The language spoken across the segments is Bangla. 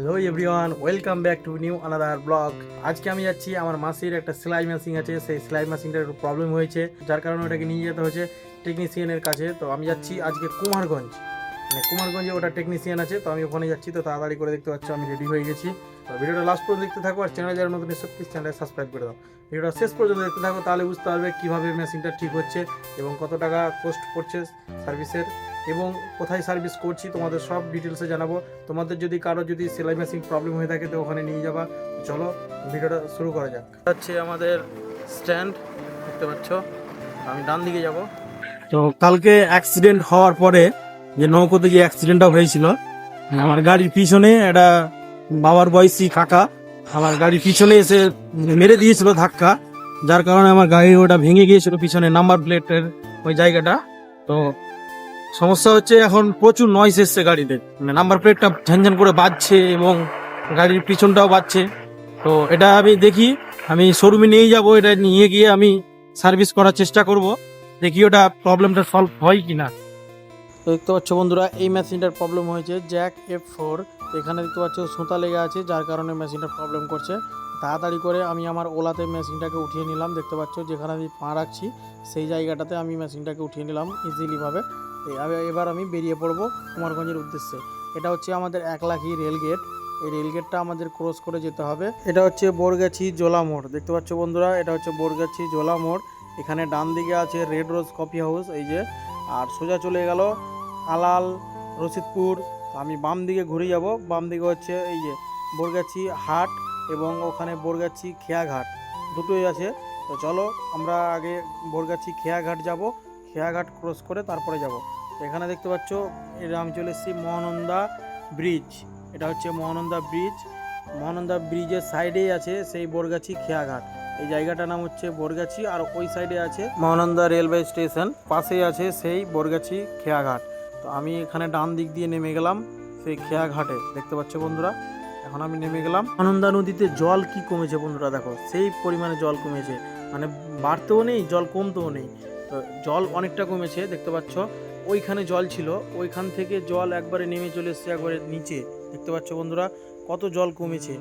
Hello everyone, welcome back to new another blog. আজকে আমি যাচ্ছি, আমার মাসির একটা সেলাই মেশিন আছে, সেই সেলাই মেশিনটার একটু প্রবলেম হয়েছে, যার কারণে ওটাকে নিয়ে যেতে হয়েছে টেকনিশিয়ানের কাছে। তো আমি যাচ্ছি আজকে কুমারগঞ্জ, মানে কুমারগঞ্জে ওটা টেকনিশিয়ান আছে, তো আমি ওখানে যাচ্ছি। তো তাড়াতাড়ি করে দেখতে পাচ্ছ আমি রেডি হয়ে গেছি। তো ভিডিওটা লাস্ট পর্যন্ত দেখতে থাকো, আর চ্যানেল যারা নতুন এসে প্লিজ চ্যানেলটা সাবস্ক্রাইব করে দাও। ভিডিওটা শেষ পর্যন্ত দেখতে থাকো, তাহলে বুঝতে পারবে কীভাবে মেশিনটা ঠিক হচ্ছে এবং কত টাকা কস্ট পড়ছে সার্ভিসের, এবং কোথায় সার্ভিস করছি তোমাদের সব ডিটেলসে জানাবো। তোমাদের যদি কারো যদি সেলাই মেশিন প্রবলেম হয়ে থাকে তো ওখানে নিয়ে যাবা। চলো ভিডিওটা শুরু করা যাক। হচ্ছে আমাদের স্ট্যান্ড, দেখতে পাচ্ছ। আমি ডান দিকে যাব। তো কালকে অ্যাক্সিডেন্ট হওয়ার পরে, যে নৌকোতে যে অ্যাক্সিডেন্টটা হয়েছিল, আমার গাড়ির পিছনে একটা বাবার বয়সী কাকা আমার গাড়ির পিছনে এসে মেরে দিয়েছিল ধাক্কা, যার কারণে আমার গাড়ি ওটা ভেঙে গিয়েছিল, পিছনে নাম্বার প্লেটের ওই জায়গাটা। তো সমস্যা হচ্ছে এখন প্রচুর নয়েজ এসছে গাড়িতে, মানে নাম্বার প্লেটটা ঝনঝন করে বাজছে এবং গাড়ির পিছনটাও বাজছে। তো এটা আমি দেখি, আমি শোরুমে নিয়ে যাব, এটা নিয়ে গিয়ে আমি সার্ভিস করার চেষ্টা করব, দেখি ওটা প্রবলেমটা সলভ হয় কি না। তো দেখতে পাচ্ছ বন্ধুরা, এই মেশিনটার প্রবলেম হয়েছে জ্যাক F4। এখানে দেখতে পাচ্ছ সুতা লেগে আছে, যার কারণে মেশিনটা প্রবলেম করছে। তাড়াতাড়ি করে আমি আমার ওলাতে মেশিনটাকে উঠিয়ে নিলাম। দেখতে পাচ্ছ যেখানে আমি পা রাখছি সেই জায়গাটাতে আমি মেশিনটাকে উঠিয়ে নিলাম ইজিলিভাবে। এবার আমি বেরিয়ে পড়বো কুমারগঞ্জের উদ্দেশ্যে। এটা হচ্ছে আমাদের 1 লাখি রেলগেট। এই রেলগেটটা আমাদের ক্রস করে যেতে হবে। এটা হচ্ছে বরগাছি জোলা মোড়, দেখতে পাচ্ছ বন্ধুরা, এটা হচ্ছে বরগাছি জোলা মোড়। এখানে ডান দিকে আছে রেড রোজ কফি হাউস, এই যে, আর সোজা চলে গেল আলাল রশিদপুর। আমি বাম দিকে ঘুরে যাব, বাম দিকে হচ্ছে এই যে বরগাছি হাট এবং ওখানে বরগাছি খেয়াঘাট, দুটোই আছে। তো চলো আমরা আগে বরগাছি খেয়াঘাট যাব, খেয়াঘাট ক্রস করে তারপরে যাব। তো এখানে দেখতে পাচ্ছ এটা আমি চলে এসেছি মহানন্দা ব্রিজ। এটা হচ্ছে মহানন্দা ব্রিজ। মহানন্দা ব্রিজের সাইডেই আছে সেই বরগাছি খেয়াঘাট। এই জায়গাটার নাম হচ্ছে বরগাছি, আর ওই সাইডে আছে মহানন্দা রেলওয়ে স্টেশন, পাশেই আছে সেই বরগাছি খেয়াঘাট। তো আমি এখানে ডান দিক দিয়ে নেমে গেলাম সেই খেয়াঘাটে, দেখতে পাচ্ছ বন্ধুরা। এখন আমি নেমে গেলাম। মহানন্দা নদীতে জল কি কমেছে বন্ধুরা, দেখো সেই পরিমাণে জল কমেছে, মানে বাড়তেও নেই জল, কমতেও নেই। তো জল অনেকটা কমেছে, দেখতে পাচ্ছ। ওইখানে জল ছিল, ওইখান থেকে জল একবারে নেমে চলে এসছে একবারে নিচে, দেখতে পাচ্ছ বন্ধুরা কত জল কমেছে।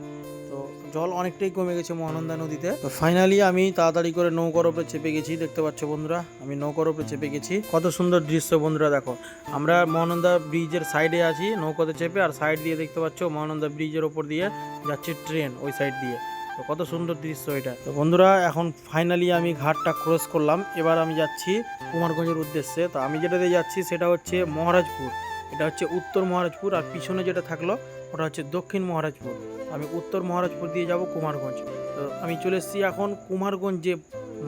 তো জল অনেকটাই কমে গেছে মহানন্দা নদীতে। তো ফাইনালি আমি তাড়াতাড়ি করে নৌকার উপরে চেপে গেছি, দেখতে পাচ্ছ বন্ধুরা, আমি নৌকার উপরে চেপে গেছি। কত সুন্দর দৃশ্য বন্ধুরা, দেখো আমরা মহানন্দা ব্রিজের সাইডে আছি নৌকাতে চেপে, আর সাইড দিয়ে দেখতে পাচ্ছ মহানন্দা ব্রিজের ওপর দিয়ে যাচ্ছে ট্রেন ওই সাইড দিয়ে। তো কত সুন্দর দৃশ্য এটা। তো বন্ধুরা এখন ফাইনালি আমি ঘাটটা ক্রস করলাম, এবার আমি যাচ্ছি কুমারগঞ্জের উদ্দেশ্যে। তো আমি যেটা দিয়ে যাচ্ছি সেটা হচ্ছে মহারাজপুর, এটা হচ্ছে উত্তর মহারাজপুর, আর পিছনে যেটা থাকলো ওটা হচ্ছে দক্ষিণ মহারাজপুর। আমি উত্তর মহারাজপুর দিয়ে যাব কুমারগঞ্জ। তো আমি চলে এসেছি এখন কুমারগঞ্জ যে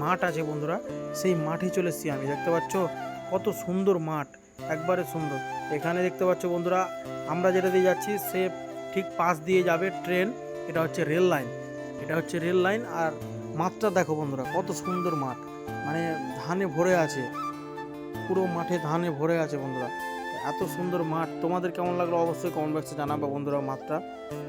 মাঠ আছে বন্ধুরা, সেই মাঠে চলে এসেছি আমি, দেখতে পাচ্ছ কত সুন্দর মাঠ, একবারে সুন্দর। এখানে দেখতে পাচ্ছ বন্ধুরা, আমরা যেটা দিয়ে যাচ্ছি সে ঠিক পাশ দিয়ে যাবে ট্রেন, এটা হচ্ছে রেল লাইন, এটা হচ্ছে রেল লাইন। আর মাঠটা দেখো বন্ধুরা কত সুন্দর মাঠ, মানে ধানে ভরে আছে, পুরো মাঠে ধানে ভরে আছে বন্ধুরা। এত সুন্দর মাঠ, তোমাদের কেমন লাগলো অবশ্যই কমেন্ট বক্সে জানাবো বন্ধুরা। মাঠটা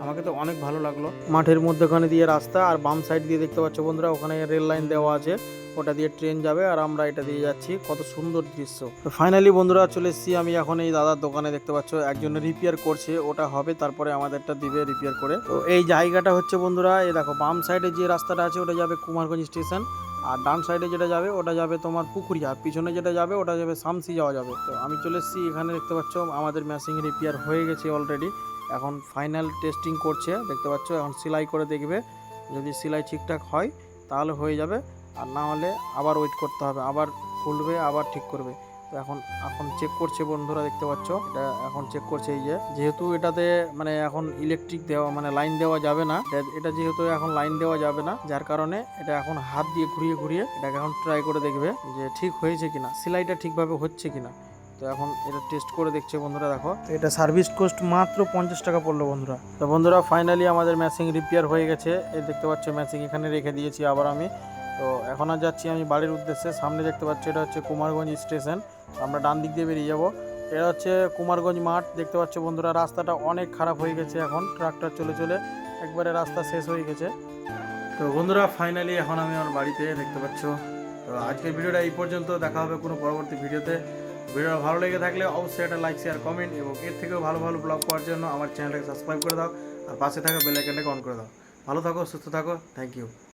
আমাকে তো অনেক ভালো লাগলো। মাঠের মধ্যখানে দিয়ে রাস্তা, আর বাম সাইড দিয়ে দেখতে পাচ্ছ বন্ধুরা ওখানে রেল লাইন দেওয়া আছে, ওটা দিয়ে ট্রেন যাবে, আর আমরা এটা দিয়ে যাচ্ছি, কত সুন্দর দৃশ্য। তো ফাইনালি বন্ধুরা চলে এসেছি আমি এখন এই দাদার দোকানে, দেখতে পাচ্ছ একজন রিপেয়ার করছে, ওটা হবে তারপরে আমাদেরটা দিবে রিপেয়ার করে। তো এই জায়গাটা হচ্ছে বন্ধুরা, এই দেখো বাম সাইডে যে রাস্তাটা আছে ওটা যাবে কুমারগঞ্জ স্টেশন, আর ডান সাইডে যেটা যাবে ওটা যাবে তোমার পুকুরিয়া, আর পিছনে যেটা যাবে ওটা যাবে শামসি যাওয়া যাবে। তো আমি চলে এসেছি এখানে, দেখতে পাচ্ছ আমাদের মেশিন রিপেয়ার হয়ে গেছে অলরেডি, এখন ফাইনাল টেস্টিং করছে, দেখতে পাচ্ছ। এখন সেলাই করে দেখবে, যদি সেলাই ঠিকঠাক হয় তাহলে হয়ে যাবে, আর না হলে আবার ওয়েট করতে হবে, আবার খুলবে আবার ঠিক করবে। তো এখন এখন চেক করছে বন্ধুরা, দেখতে পাচ্ছ এটা এখন চেক করছে। এই যে যেহেতু এটাতে মানে এখন ইলেকট্রিক দেওয়া মানে লাইন দেওয়া যাবে না, এটা যেহেতু এখন লাইন দেওয়া যাবে না, যার কারণে এটা এখন হাত দিয়ে ঘুরিয়ে ঘুরিয়ে এটাকে এখন ট্রাই করে দেখবে যে ঠিক হয়েছে কিনা, সেলাইটা ঠিকভাবে হচ্ছে কিনা। তো এখন এটা টেস্ট করে দেখছে বন্ধুরা, দেখো এটা সার্ভিস কস্ট মাত্র 50 টাকা পড়লো বন্ধুরা। তো বন্ধুরা ফাইনালি আমাদের মেশিন রিপেয়ার হয়ে গেছে, এই দেখতে পাচ্ছ মেশিন এখানে রেখে দিয়েছি আবার আমি। তো এখন আর যাচ্ছি আমি বাড়ির উদ্দেশ্যে। সামনে দেখতে পাচ্ছ এটা হচ্ছে কুমারগঞ্জ স্টেশন, আমরা ডান দিক দিয়ে বেরিয়ে যাব। এটা হচ্ছে কুমারগঞ্জ মাঠ, দেখতে পাচ্ছ বন্ধুরা রাস্তাটা অনেক খারাপ হয়ে গেছে, এখন ট্রাক্টর চলে চলে একবারে রাস্তা শেষ হয়ে গেছে। তো বন্ধুরা ফাইনালি এখন আমি আমার বাড়িতে, দেখতে পাচ্ছ। তো আজকের ভিডিওটা এই পর্যন্ত, দেখা হবে কোনো পরবর্তী ভিডিওতে। ভিডিওটা ভালো লেগে থাকলে অবশ্যই একটা লাইক শেয়ার কমেন্ট, এবং এর থেকেও ভালো ভালো ব্লগ পাওয়ার জন্য আমার চ্যানেলটাকে সাবস্ক্রাইব করে দাও। আর পাশে থাকা বেল আইকনটাকে অন করে দাও। ভালো থাকো, সুস্থ থাকো, থ্যাংক ইউ।